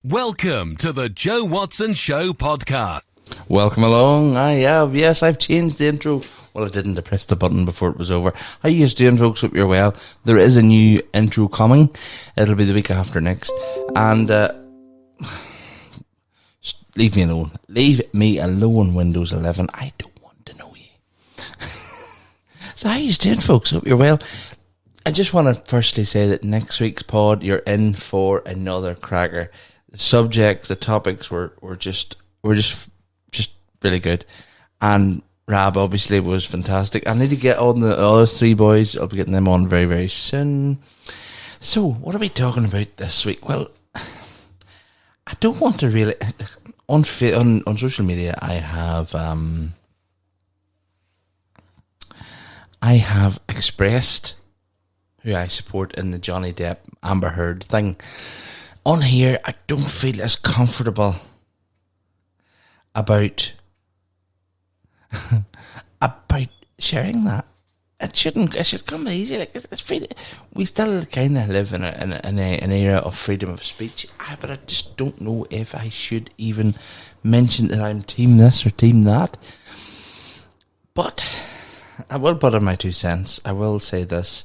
Welcome to the Joe Watson Show podcast. Welcome along. I have. Yes, I've changed the intro. Well, I didn't. I pressed the button before it was over. How you guys doing, folks? Hope you're well. There is a new intro coming. It'll be the week after next. And leave me alone. Leave me alone, Windows 11. I don't want to know you. So how you doing, folks? Hope you're well. I just want to firstly say that next week's pod, you're in for another cracker. The subjects, the topics were just really good. And Rab obviously was fantastic. I need to get on the other three boys. I'll be getting them on very, very soon. So, what are we talking about this week? Well, I don't want to really... On social media, I have expressed who I support in the Johnny Depp Amber Heard thing. On here, I don't feel as comfortable about sharing that. It should come easy. Like it's free. We still kind of live in an era of freedom of speech. But I just don't know if I should even mention that I'm team this or team that. But I will put in my 2 cents. I will say this: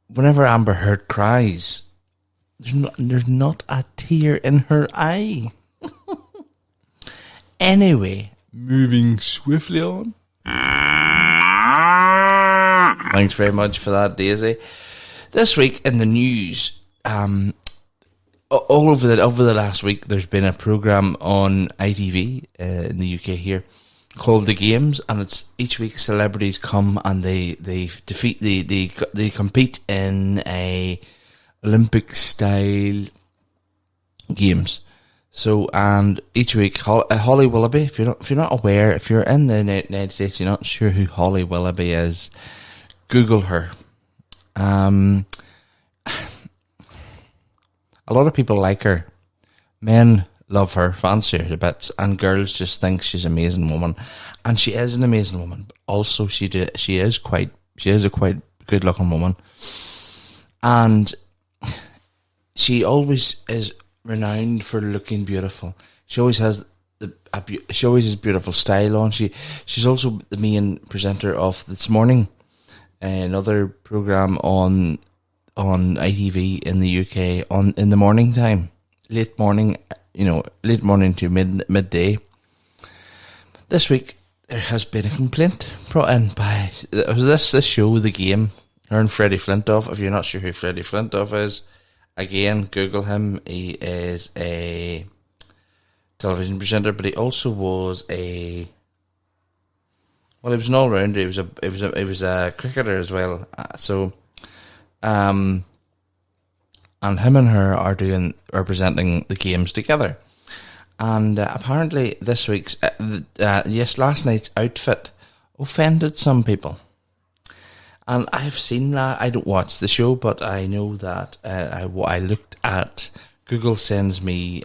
whenever Amber Heard cries, there's not a tear in her eye. Anyway, moving swiftly on. Thanks very much for that, Daisy. This week in the news, all over the last week, there's been a program on ITV in the UK here called The Games, and it's each week celebrities come and they compete in a Olympic style games. So, and each week, Holly Willoughby, if you're not aware, if you're in the United States, you're not sure who Holly Willoughby is, Google her. A lot of people like her. Men love her, fancy her to bits, and girls just think she's an amazing woman. And she is an amazing woman, but also she is a quite good looking woman. And she always is renowned for looking beautiful. She always has beautiful style on. She's also the main presenter of This Morning, another program on ITV in the UK in the morning time, late morning to midday. This week there has been a complaint brought in by this show, The Game. Her and Freddie Flintoff. If you're not sure who Freddie Flintoff is, again, Google him. He is a television presenter, but he also was he was an all-rounder. He was a cricketer as well. And him and her are presenting The Games together. And apparently this week's last night's outfit offended some people. And I've seen that. I don't watch the show, but I know that I looked at. Google sends me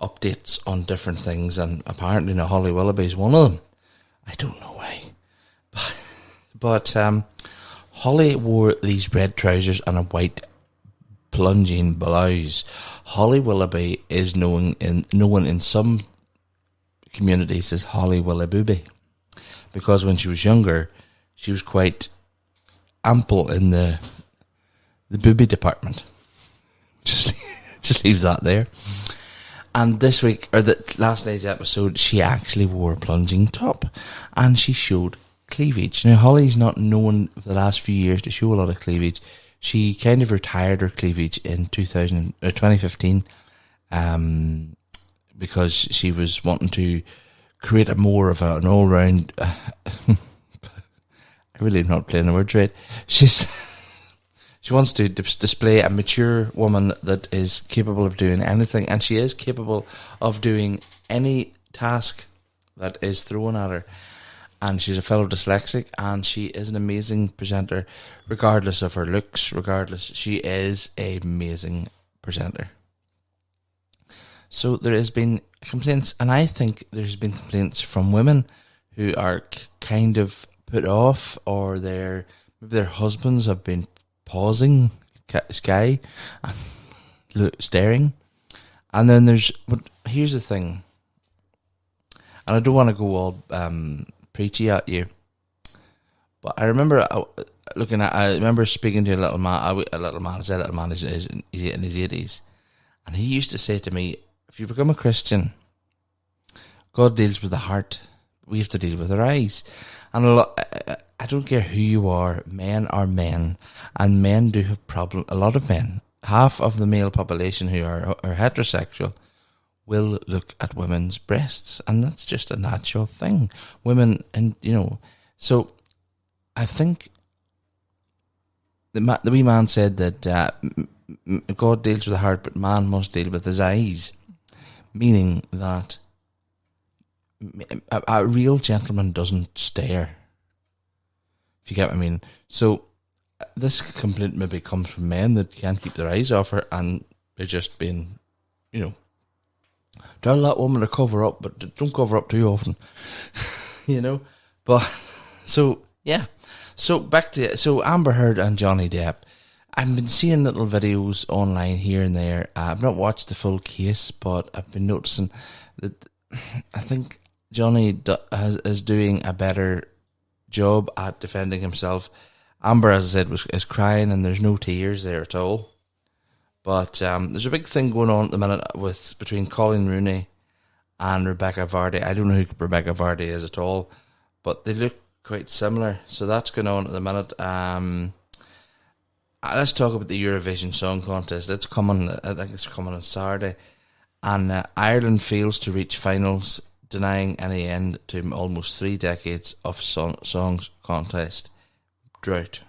updates on different things, and apparently now Holly Willoughby is one of them. I don't know why, but Holly wore these red trousers and a white plunging blouse. Holly Willoughby is known in some communities as Holly Willoughby, because when she was younger, she was quite ample in the booby department. Just leave that there. And this week, or last night's episode, she actually wore a plunging top, and she showed cleavage. Now, Holly's not known for the last few years to show a lot of cleavage. She kind of retired her cleavage in 2015, because she was wanting to create a more of an all-round... I really am not playing the words right. She wants to display a mature woman that is capable of doing anything, and she is capable of doing any task that is thrown at her. And she's a fellow dyslexic, and she is an amazing presenter, regardless of her looks. She is an amazing presenter. So there has been complaints, and I think there's been complaints from women who are kind of put off, or maybe their husbands have been pausing Sky. staring. And then but here's the thing, and I don't want to go all preachy at you, but I remember speaking to a little man. I said a little man is in his 80s, and he used to say to me, if you become a Christian, God deals with the heart, we have to deal with our eyes. And I don't care who you are, men are men, and men do have problems. A lot of men, half of the male population who are heterosexual, will look at women's breasts, and that's just a natural thing. Women, and so I think the wee man said that God deals with the heart, but man must deal with his eyes, meaning that a real gentleman doesn't stare, if you get what I mean. So this complaint maybe comes from men that can't keep their eyes off her, and they're just being, tell that woman to cover up, but don't cover up too often, But so yeah, so back to Amber Heard and Johnny Depp. I've been seeing little videos online here and there. I've not watched the full case, but I've been noticing that I think Johnny is doing a better job at defending himself. Amber, as I said, is crying, and there's no tears there at all. But there's a big thing going on at the minute between Colin Rooney and Rebecca Vardy. I don't know who Rebecca Vardy is at all, but they look quite similar. So that's going on at the minute. Let's talk about the Eurovision Song Contest. It's coming. I think it's coming on Saturday, and Ireland fails to reach finals, denying any end to almost 3 decades of songs contest drought.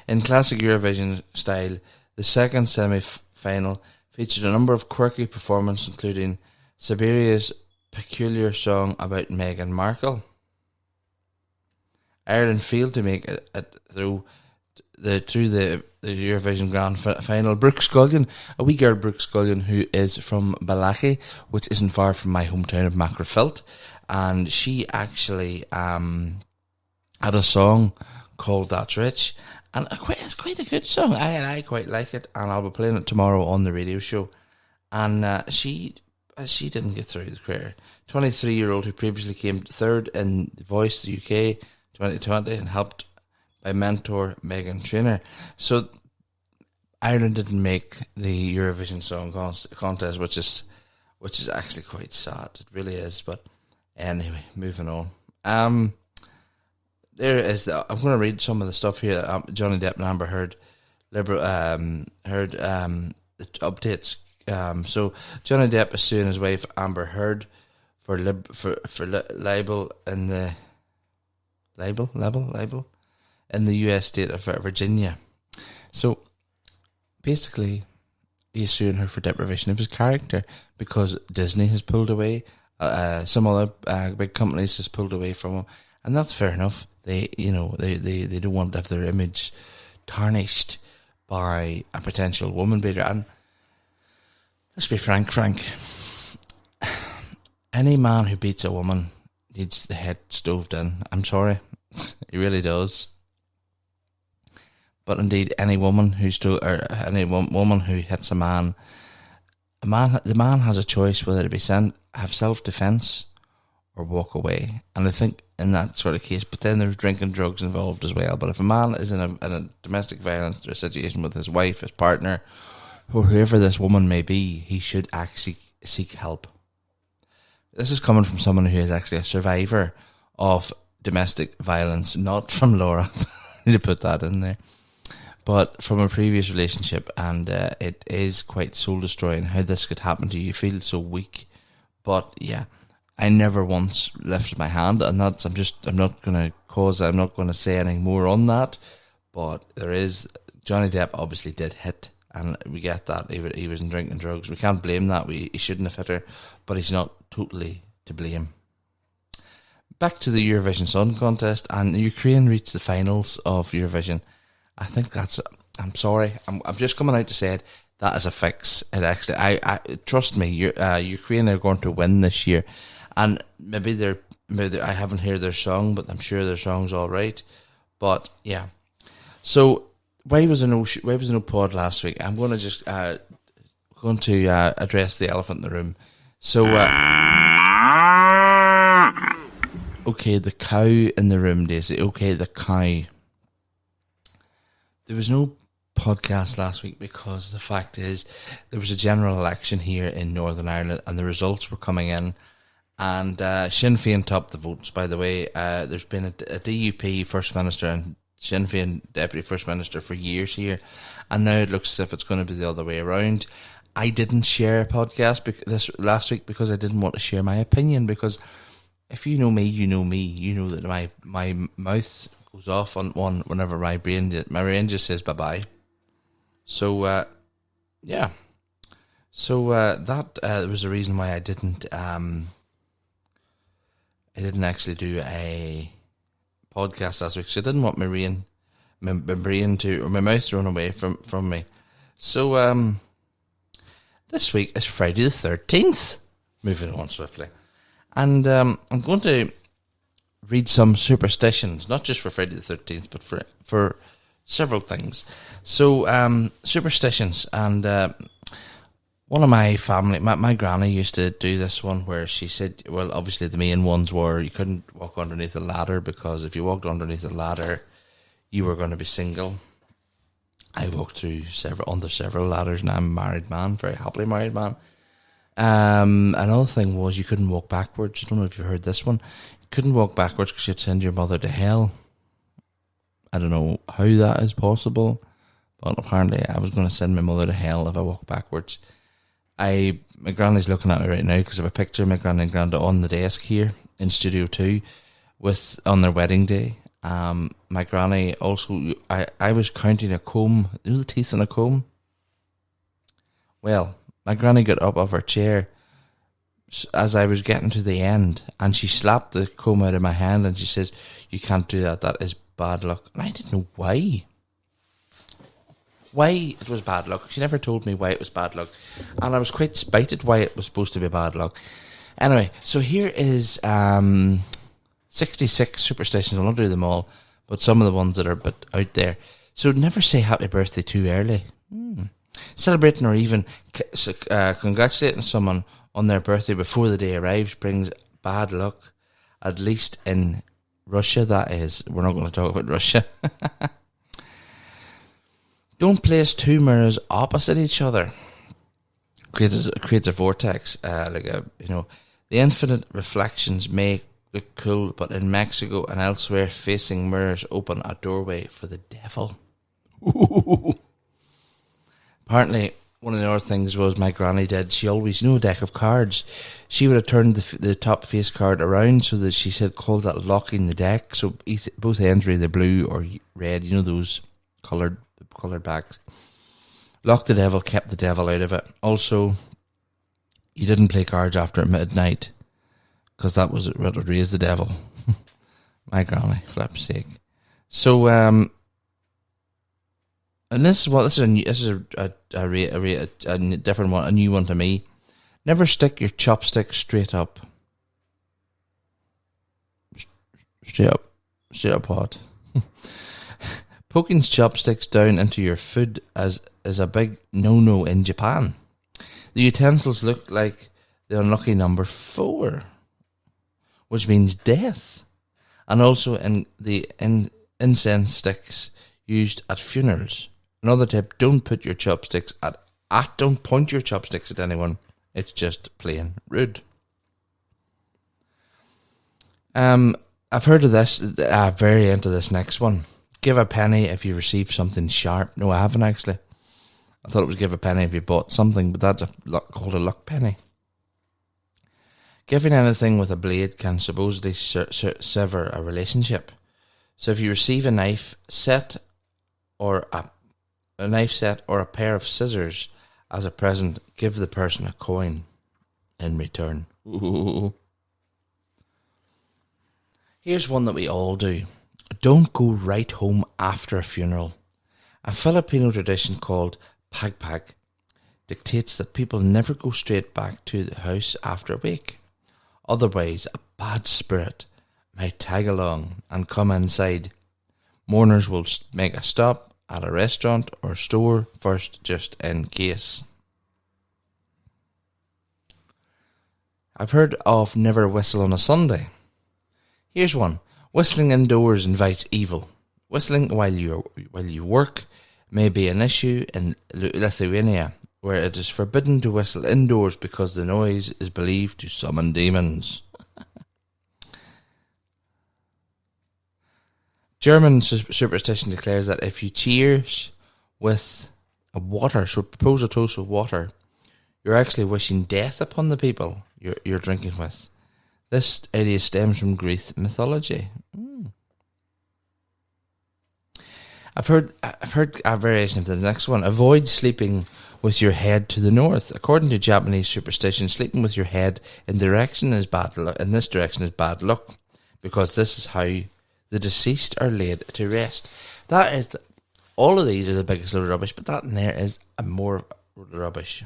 In classic Eurovision style, the second semi-final featured a number of quirky performances, including Siberia's peculiar song about Meghan Markle. Ireland failed to make it through the Eurovision Grand Final. Brooke Scullion, a wee girl Brooke Scullion, who is from Balachi, which isn't far from my hometown of Macrofilt, and she actually had a song called That's Rich, and it's quite a good song. I quite like it, and I'll be playing it tomorrow on the radio show. And she didn't get through the career. 23-year-old who previously came third in The Voice UK 2020 and helped by mentor Megan Trainor. So Ireland didn't make the Eurovision Song Contest, which is actually quite sad. It really is. But anyway, moving on. There is I'm going to read some of the stuff here. Johnny Depp and Amber Heard, the updates. So Johnny Depp is suing his wife Amber Heard for libel in the libel in the U.S. state of Virginia. So basically, he's suing her for deprivation of his character because Disney has pulled away. Some other big companies has pulled away from him, and that's fair enough. They don't want to have their image tarnished by a potential woman beater. And let's be frank. Any man who beats a woman needs the head stoved in. I'm sorry, he really does. But indeed, any woman woman who hits a man, the man has a choice whether to have self-defense or walk away. And I think in that sort of case, but then there's drinking drugs involved as well. But if a man is in a domestic violence or situation with his wife, his partner, or whoever this woman may be, he should actually seek help. This is coming from someone who is actually a survivor of domestic violence, not from Laura. I need to put that in there. But from a previous relationship, and it is quite soul-destroying how this could happen to you. You feel so weak. But yeah, I never once lifted my hand, and I'm not going to say any more on that. But Johnny Depp obviously did hit, and we get that. He was drinking drugs. We can't blame that. He shouldn't have hit her, but he's not totally to blame. Back to the Eurovision Song Contest, and Ukraine reached the finals of Eurovision. I think I'm sorry. I'm just coming out to say it. That is a fix. It actually, I trust me. Ukraine are going to win this year, and maybe I haven't heard their song, but I'm sure their song's all right. But yeah. So why was there no pod last week? I'm going to just going to address the elephant in the room. So, okay, the cow in the room, Daisy. Okay, the cow. There was no podcast last week because the fact is there was a general election here in Northern Ireland and the results were coming in, and Sinn Féin topped the votes, by the way. There's been a DUP First Minister and Sinn Féin Deputy First Minister for years here, and now it looks as if it's going to be the other way around. I didn't share a podcast this last week because I didn't want to share my opinion, because if you know me, you know me. You know that my mouth goes off on one whenever my brain just says bye-bye. So, yeah. So, that was the reason why I didn't actually do a podcast last week. So I didn't want my mouth to run away from me. So, this week is Friday the 13th. Moving on swiftly. And I'm going to read some superstitions, not just for Friday the 13th, but for several things. So, superstitions. And one of my family, my granny used to do this one where she said, well, obviously the main ones were you couldn't walk underneath a ladder, because if you walked underneath a ladder, you were going to be single. I walked through several ladders, and I'm a married man, very happily married man. Another thing was you couldn't walk backwards. I don't know if you heard this one. You couldn't walk backwards because you'd send your mother to hell. I don't know how that is possible, but apparently I was going to send my mother to hell if I walked backwards. My granny's looking at me right now because I have a picture of my granny and granda on the desk here in Studio 2 on their wedding day. My granny also, I was counting a comb. You know the teeth in a comb? Well, my granny got up off her chair as I was getting to the end, and she slapped the comb out of my hand, and she says, "You can't do that. That is bad luck." And I didn't know why. Why it was bad luck. She never told me why it was bad luck, and I was quite spited why it was supposed to be bad luck. Anyway, so here is 66 superstitions. I'll not do them all, but some of the ones that are a bit out there. So never say happy birthday too early. Celebrating or even congratulating someone on their birthday before the day arrives brings bad luck, at least in Russia, that is. We're not going to talk about Russia. Don't place two mirrors opposite each other. Creates a vortex, the infinite reflections may look cool, but in Mexico and elsewhere, facing mirrors open a doorway for the devil. Ooh. Apparently, one of the other things was my granny did. She always knew a deck of cards. She would have turned the top face card around so that she said called that locking the deck. So both ends were either blue or red. You know those coloured backs. Lock the devil, kept the devil out of it. Also, you didn't play cards after midnight, because that was what would raise the devil. My granny, flip's sake. So, and this is a different one, a new one to me. Never stick your chopstick straight up. Straight up hot. Poking chopsticks down into your food is a big no-no in Japan. The utensils look like the unlucky number 4, which means death. And also in the incense sticks used at funerals. Another tip, don't point your chopsticks at anyone. It's just plain rude. I've heard of this, very into this next one. Give a penny if you receive something sharp. No, I haven't actually. I thought it was give a penny if you bought something, but that's called a luck penny. Giving anything with a blade can supposedly sever a relationship. So if you receive a knife set or a knife set or a pair of scissors as a present, give the person a coin in return. Ooh. Here's one that we all do. Don't go right home after a funeral. A Filipino tradition called pagpag dictates that people never go straight back to the house after a wake. Otherwise, a bad spirit might tag along and come inside. Mourners will make a stop at a restaurant or store first, just in case. I've heard of never whistle on a Sunday. Here's one. Whistling indoors invites evil. Whistling while you work may be an issue in Lithuania, where it is forbidden to whistle indoors because the noise is believed to summon demons. German superstition declares that if you cheers with a water, so propose a toast with water, you're actually wishing death upon the people you're drinking with. This idea stems from Greek mythology. I've heard a variation of the next one. Avoid sleeping with your head to the north. According to Japanese superstition, sleeping with your head in this direction is bad luck, because this is how the deceased are laid to rest. That is all of these are the biggest load of rubbish, but that in there is a more rubbish.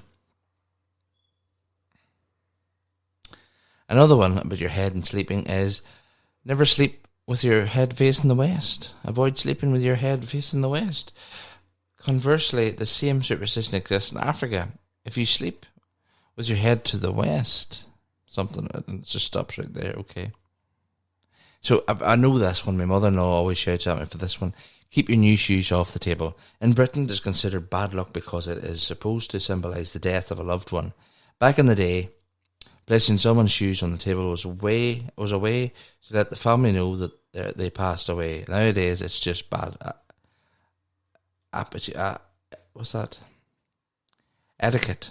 Another one about your head and sleeping is never sleep with your head facing the west. Avoid sleeping with your head facing the west. Conversely, the same superstition exists in Africa. If you sleep with your head to the west, it just stops right there, okay. So I know this one. My mother-in-law always shouts at me for this one. Keep your new shoes off the table. In Britain, it is considered bad luck because it is supposed to symbolise the death of a loved one. Back in the day, placing someone's shoes on the table was a way to let the family know that they passed away. Nowadays, it's just bad. What's that? Etiquette.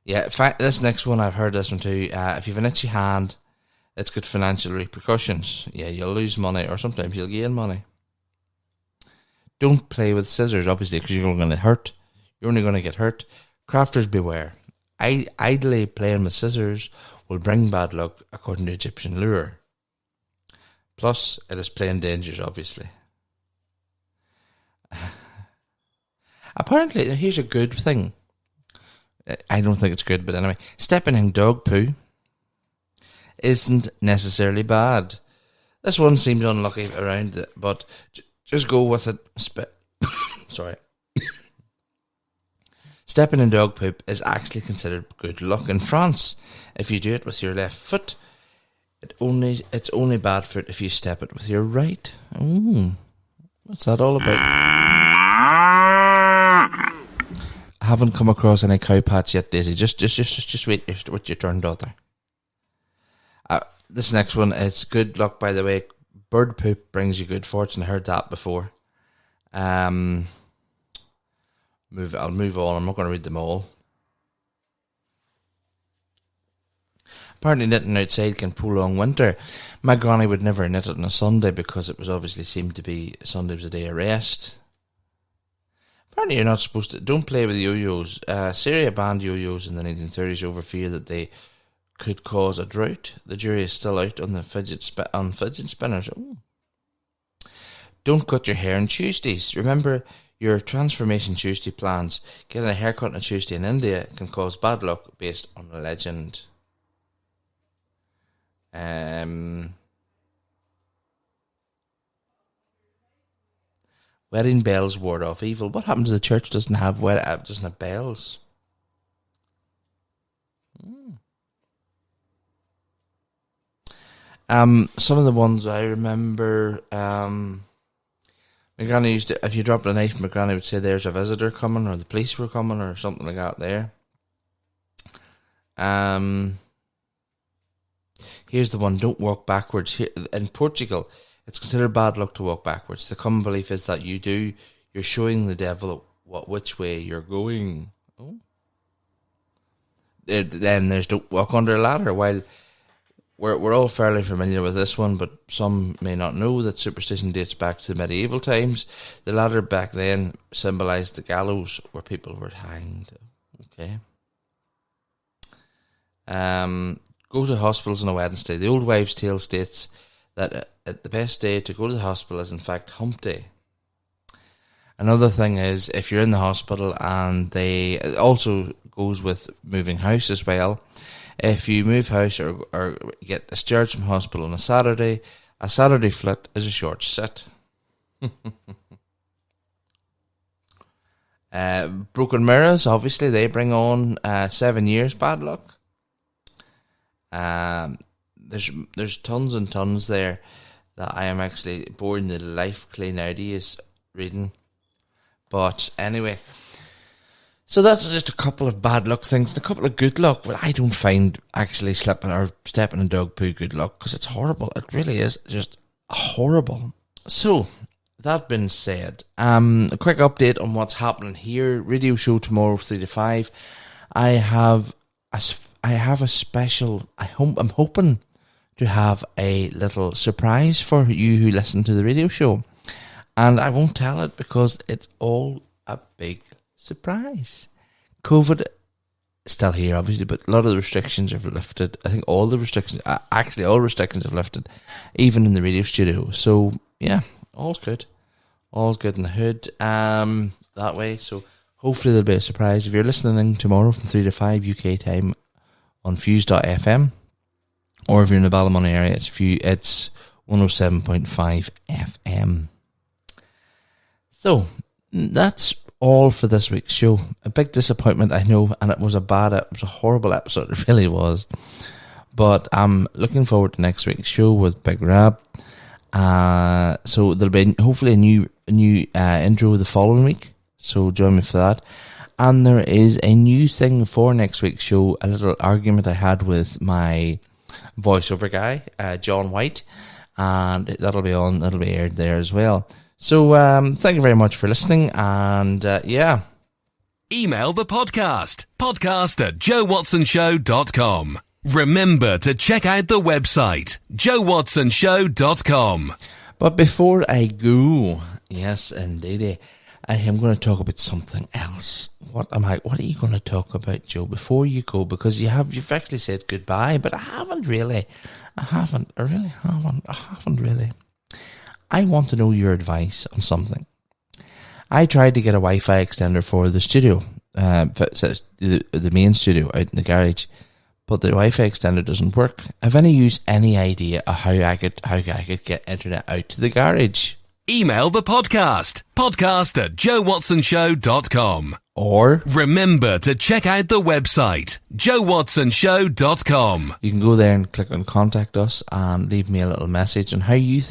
Yeah, in fact, this next one, I've heard this one too. If you have an itchy hand, it's got financial repercussions. Yeah, you'll lose money, or sometimes you'll gain money. Don't play with scissors, obviously, because you're going to hurt. You're only going to get hurt. Crafters beware. Idly playing with scissors will bring bad luck, according to Egyptian lore. Plus, it is plain dangerous, obviously. Apparently, here's a good thing. I don't think it's good, but anyway. Stepping in dog poo isn't necessarily bad. This one seems unlucky around it, but just go with it. Sorry. Stepping in dog poop is actually considered good luck in France. If you do it with your left foot, it's only bad for it if you step it with your right. What's that all about? I haven't come across any cow pats yet, Daisy. Just wait your turn, daughter. This next one is good luck, by the way. Bird poop brings you good fortune. I heard that before. I'll move on. I'm not going to read them all. Apparently knitting outside can prolong winter. My granny would never knit it on a Sunday because it was obviously seemed to be Sunday was a day of rest. Apparently you're not supposed to. Don't play with yo-yos. Syria banned yo-yos in the 1930s over fear that they could cause a drought. The jury is still out on the fidget spinners. Ooh. Don't cut your hair on Tuesdays. Remember your Transformation Tuesday plans. Getting a haircut on a Tuesday in India can cause bad luck based on a legend. Wedding bells ward off evil. What happens if the church doesn't have bells? Some of the ones I remember, my granny used to, if you dropped a knife, my granny would say there's a visitor coming, or the police were coming, or something like that there. Here's the one, don't walk backwards. Here, in Portugal, it's considered bad luck to walk backwards. The common belief is that you're showing the devil which way you're going. Oh. Then there's don't walk under a ladder. While we're all fairly familiar with this one, but some may not know that superstition dates back to medieval times. The ladder back then symbolised the gallows where people were hanged. Okay. Go to hospitals on a Wednesday. The old wives' tale states that the best day to go to the hospital is in fact hump day. Another thing is, if you're in the hospital, and they also goes with moving house as well. If you move house or get discharged from hospital on a Saturday flit is a short sit. Broken mirrors, obviously, they bring on 7 years bad luck. There's tons and tons there that I am actually boring the life clean out of is reading. But anyway, so that's just a couple of bad luck things and a couple of good luck. But I don't find actually slipping or stepping in dog poo good luck, because it's horrible. It really is just horrible. So that being said, a quick update on what's happening here. Radio show tomorrow 3 to 5. I have a special. I'm hoping to have a little surprise for you who listen to the radio show, and I won't tell it because it's all a big surprise. COVID is still here, obviously, but a lot of the restrictions have lifted. I think all restrictions have lifted, even in the radio studio. So yeah, all's good in the hood. That way. So hopefully there'll be a surprise if you're listening tomorrow from 3 to 5 UK time on Fuse.fm. Or if you're in the Ballymoney area, it's 107.5 FM. So, that's all for this week's show. A big disappointment, I know, and it was a horrible episode, it really was. But I'm looking forward to next week's show with Big Rab. So there'll be hopefully a new intro the following week, so join me for that. And there is a new thing for next week's show, a little argument I had with my voiceover guy, John White, and that'll be aired there as well. So thank you very much for listening, and yeah. Email the podcast at joewatsonshow.com. Remember to check out the website joewatsonshow.com. But before I go, yes indeed, I am going to talk about something else. What are you going to talk about, Joe, before you go? Because you've actually said goodbye, but I haven't really. I really haven't. I want to know your advice on something. I tried to get a Wi-Fi extender for the studio, the main studio out in the garage, but the Wi-Fi extender doesn't work. Have any idea of how I could get internet out to the garage? Email the podcast at joewatsonshow.com. Or remember to check out the website joewatsonshow.com. You can go there and click on contact us and leave me a little message on how you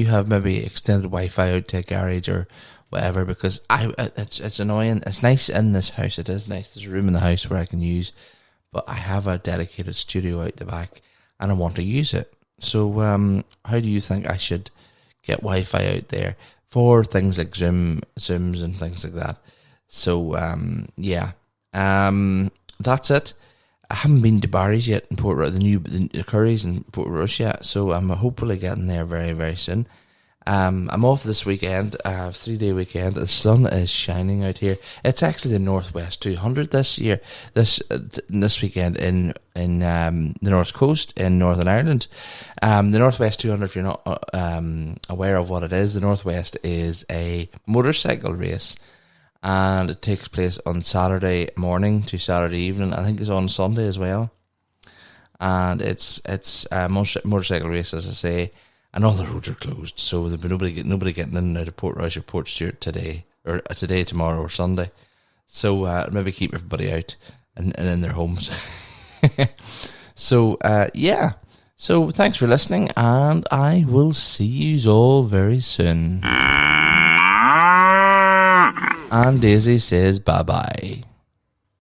have maybe extended Wi-Fi out to a garage or whatever, because it's annoying. It's nice in this house. It is nice. There's a room in the house where I can use, but I have a dedicated studio out the back and I want to use it. So how do you think I should get Wi-Fi out there for things like Zooms and things like that? So, that's it. I haven't been to Barry's yet in Port the Curry's in Port Rush yet, so I'm hopefully getting there very, very soon. I'm off this weekend, 3-day weekend. The sun is shining out here. It's actually the Northwest 200 this year, this weekend in the North Coast in Northern Ireland. The Northwest 200, if you're not aware of what it is, the Northwest is a motorcycle race. And it takes place on Saturday morning to Saturday evening. I think it's on Sunday as well. And it's a motorcycle race, as I say, and all the roads are closed. So there'll be nobody getting in and out of Port Rush or Port Stewart today, tomorrow, or Sunday. So maybe keep everybody out and in their homes. So yeah. So thanks for listening, and I will see you all very soon. And Daisy says bye-bye.